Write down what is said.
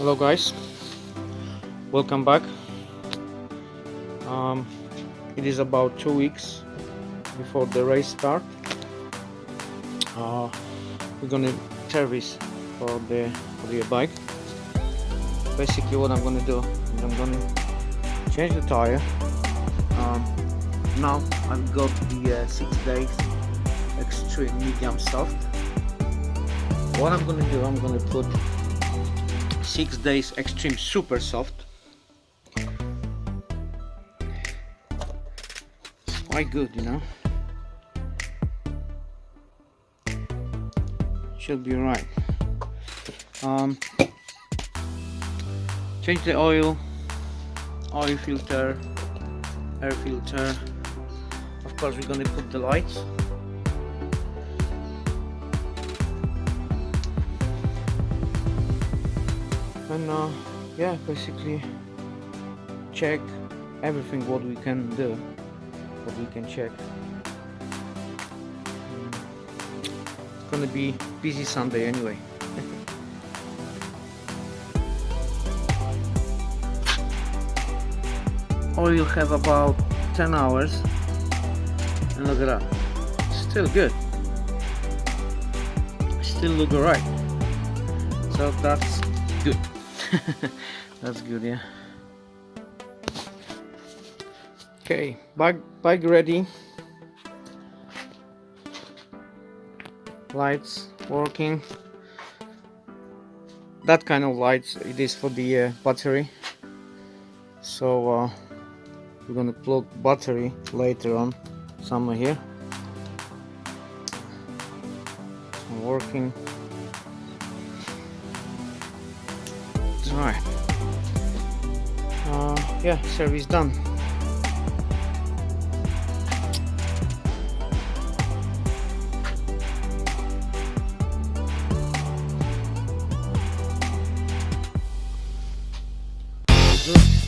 Hello guys, welcome back. It is about 2 weeks before the race start. We're gonna service for the bike. Basically what I'm gonna do is I'm gonna change the tire. Now I've got the 6 days extreme medium soft. What I'm gonna do, I'm gonna put 6 days extreme super soft. It's quite good, you know. Should be right. Change the oil filter, air filter. Of course we're gonna put the lights. And yeah, basically check everything what we can do, what we can check. It's gonna be busy Sunday anyway. Oil have about 10 hours and look at that, still good, still look alright, so that's good. That's good, yeah. Okay, bike ready, lights working. That kind of lights, it is for the battery, so we're gonna plug battery later on somewhere here. It's working. Alright. Yeah, service done. Good.